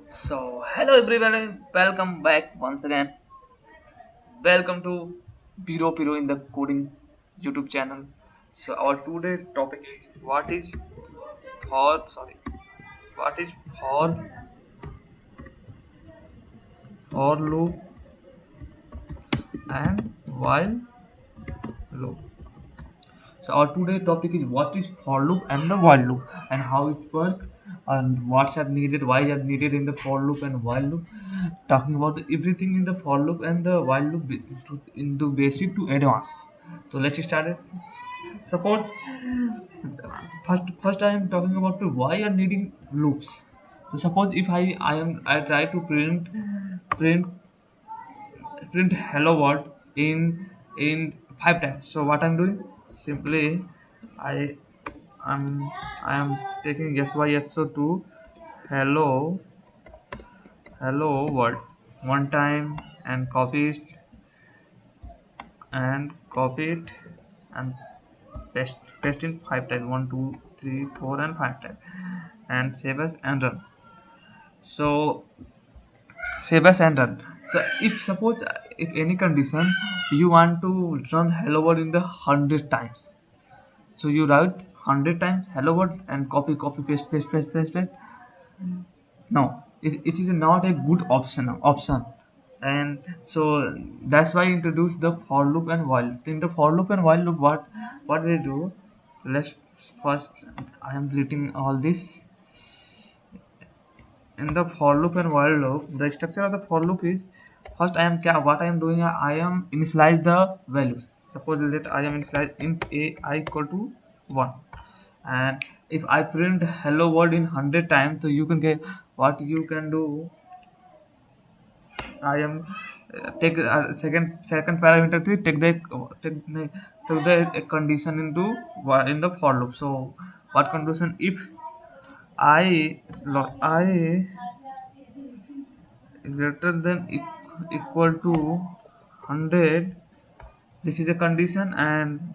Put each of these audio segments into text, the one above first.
So, hello everyone, welcome back once again. Welcome to Piro Piro in the Coding YouTube channel. So, our today topic is what is for loop and while loop. So our today topic is what is for loop and the while loop and how it work and what's are needed, why are needed in the for loop and while loop. Talking about everything in the for loop and the while loop in the basic to advanced. So let's start it. Suppose first I am talking about the why are needing loops. So suppose if I try to print print hello world in 5 times. So what I'm doing simply I am I am taking SYSO to hello hello world one time and copy it and paste in 5 times, 1 2 3 4 and 5 times, and save as and run. So save as and run. So if suppose if any condition you want to run hello world in the 100 times, so you write 100 times hello world and copy paste. No, it is not a good option. And so that's why I introduced the for loop and while loop. In the for loop and while loop, what we do, let's first, I am deleting all this. In the for loop and while loop, the structure of the for loop is, first what I am doing, I am initialize the values. Suppose that I am initialize int a I equal to 1, and if I print hello world in 100 times, so you can get what you can do. I am take second parameter to take the condition into in the for loop. So what condition, if I greater than equal to 100, this is a condition, and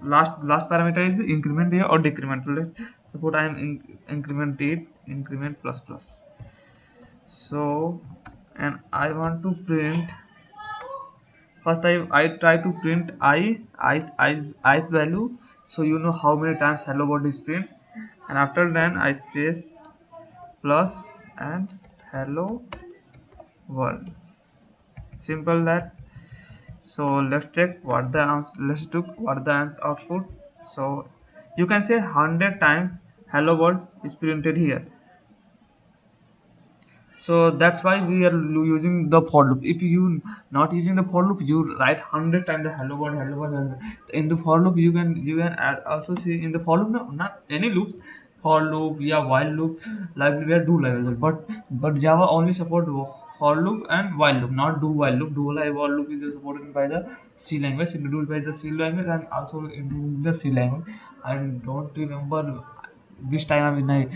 last parameter is the increment here or decrement. Let's suppose I am increment plus plus. So and I want to print, first I try to print ith value, so you know how many times hello world is print, and after then I space plus and hello world. Simple that. So let's check what the let's look what the answer output. So you can say 100 times hello world is printed here. So that's why we are using the for loop. If you not using the for loop, you write 100 times the hello world. In the for loop you can add, also see in the for loop, no, not any loops, for loop, yeah, while loop, library where do level, but Java only support for loop and while loop, not do while loop. Do while loop is supported by the C language, introduced by the C language, and also in the C language. I don't remember which time I mean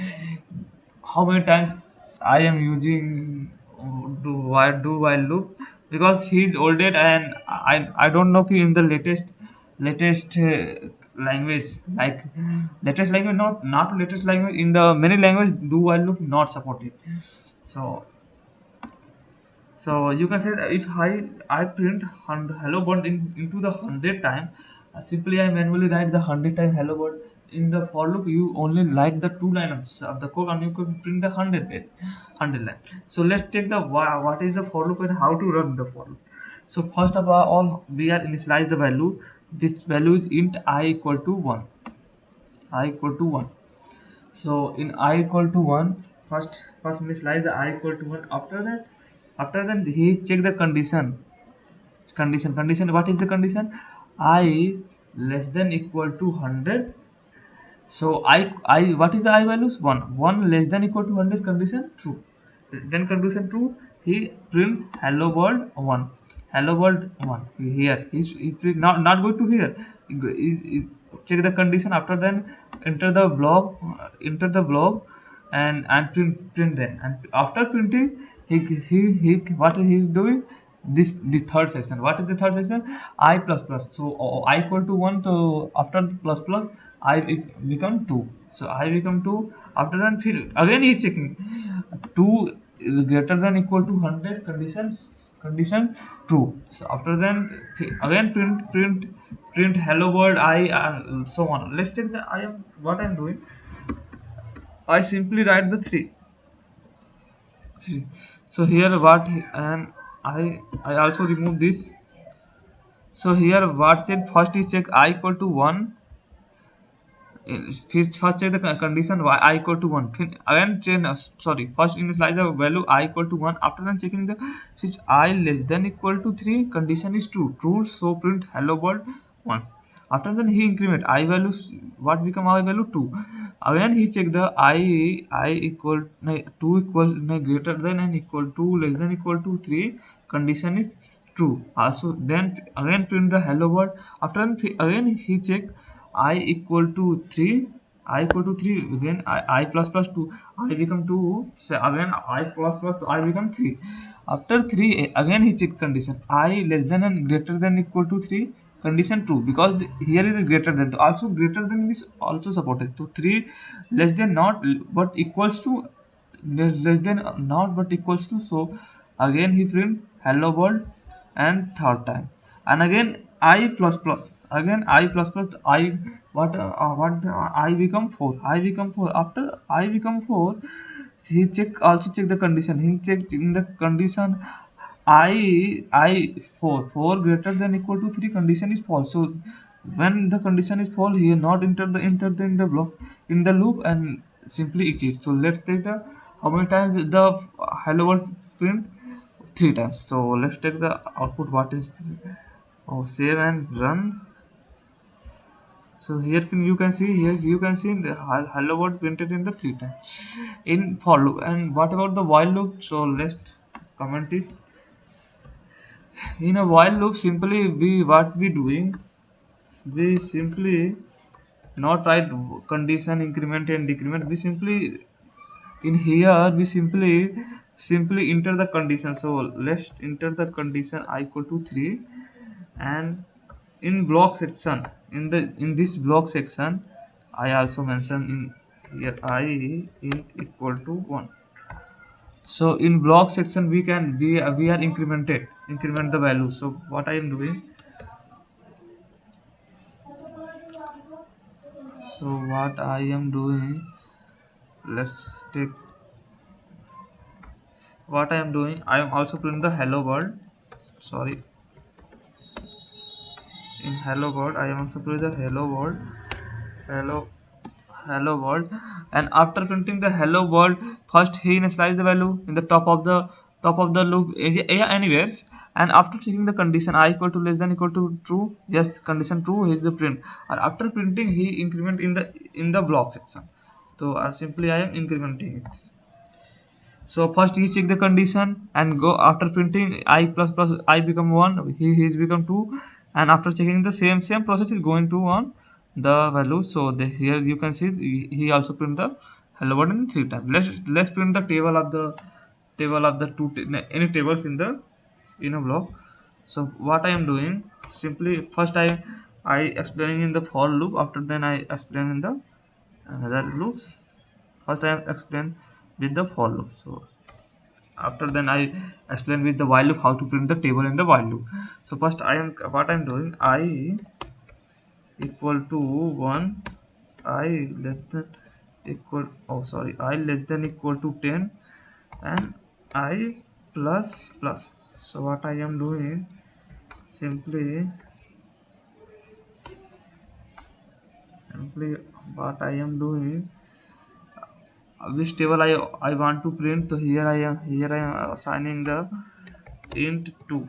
how many times I am using do while loop, because he's older, and I don't know if in the latest language, like latest language, not latest language, in the many language do while loop not supported. So you can say that if I print hello world into the 100 times, simply I manually write the 100 time hello world. In the for loop, you only write the 2 lines of the code, and you can print the 100 line. So let's take the what is the for loop and how to run the for loop. So first of all, we are initialize the value. This value is int I equal to 1. I equal to 1. So in I equal to 1, first initialize the I equal to 1. After that he check the condition. What is the condition? I less than equal to 100. So I what is the I values? 1 less than equal to 100 is condition true. Then condition true, he print hello world 1. Hello world 1 here. He's not going to here. Check the condition. After then enter the blob, and print then. And after printing, he what he is doing, this the third section. What is the third section? I plus plus. So I equal to 1, so after plus plus I become 2. So I become 2. After that again he is checking 2 is greater than equal to 100, condition true. So after then again print hello world I, and so on. Let's take the I am what I'm doing. I simply write the 3. So here what, and I also remove this. So here what said, first is check I equal to 1. First check the condition y I equal to 1. Again change, sorry, first initialize the value I equal to 1. After then checking the switch I less than equal to 3, condition is true, so print hello world once. After then he increment I value, what become I value 2. Again he check the I equal 2 equal greater than and equal to less than equal to 3, condition is true also. Then again print the hello world. After then again he check I equal to 3, I equal to 3, again I plus plus 2, I become 2. So again I plus plus 2, I become 3. After 3 again he check condition I less than and greater than equal to 3, condition true, because here is a greater than, so also greater than is also supported. So 3 less than not but equals to, less than not but equals to, so again he print hello world. And third time, and again I plus plus, again I plus plus I, what I become 4, I become 4. After I become 4, he check, also check the condition, he check in the condition I 4 greater than equal to 3, condition is false. So when the condition is false, he not enter the in the block, in the loop, and simply exit. So let's take the how many times the hello world print, 3 times. So let's take the output, what is, oh, save and run. So here you can see, here you can see the hello world printed in the 3 times in for loop. And what about the while loop? So let's comment is, in a while loop simply we what we doing, we simply not write condition increment and decrement, we simply in here we simply enter the condition. So let's enter the condition I equal to 3, and in block section, in this block section I also mention in here I int equal to 1. So in block section we are increment the value. So what I am doing, so what I am doing, let's take, what I am doing, I am also putting the hello world, sorry, in hello world I am also putting the hello world, hello hello world. And after printing the hello world, first he initialize the value in the top of the loop anywheres. And after checking the condition I equal to less than equal to true, yes, condition true, is the print. And after printing he increment in the block section. So simply I am incrementing it. So first he check the condition and go, after printing I plus plus I become 1, he is become 2. And after checking the same process is going to on the value. So here you can see he also print the hello world in 3 times. Let's print the table of the any tables in a block. So what I am doing, simply first I explaining in the for loop, after then I explain in the another loops. First I am explain with the for loop. So after then I explain with the while loop how to print the table in the while loop. So first I am, what I am doing, I equal to 1, I less than equal, oh sorry, I less than equal to 10, and I plus plus. So what I am doing, simply what I am doing, which table I want to print. So here I am assigning the int 2,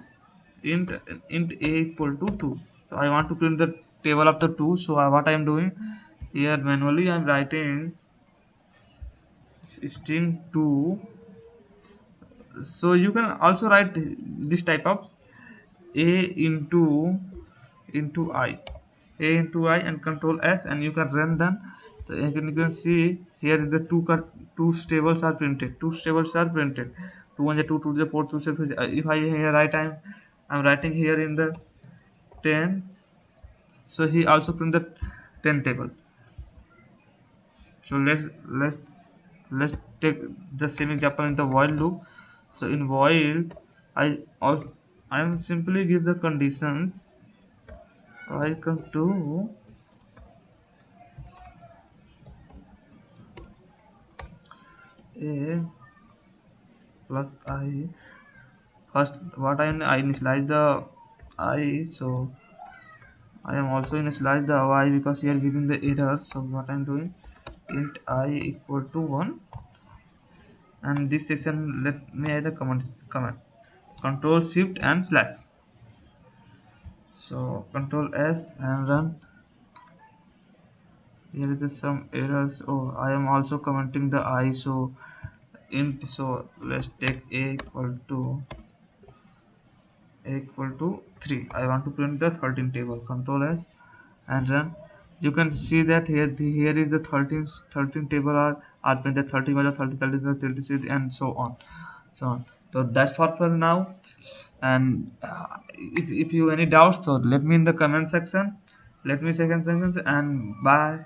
int int a equal to 2. So I want to print the table of the 2. So what I am doing, here manually I am writing string 2. So you can also write this type of a into I, a into I, and control S, and you can run them. So you can see here the two tables are printed, two on the 2 to the 4 to 6. If I here write, I'm writing here in the 10. So he also print the 10 table. So let's let's take the same example in the while loop. So in while, I also I am simply give the conditions. I come to a plus I. First, what I initialize the I, so I am also initialize the I because here giving the error. So what I'm doing, int I equal to 1, and this section let me add the command control shift and slash. So control S and run. Here is some errors. Oh, I am also commenting the I. So int, so let's take a equal to 3. I want to print the 13 table. Control S and run. You can see that here is the 13 table are printed. The 30 was the 30 30 the 36 and so on, so on. So that's for now. And if you any doubts, so let me in the comment section. Let me second sentence, and bye.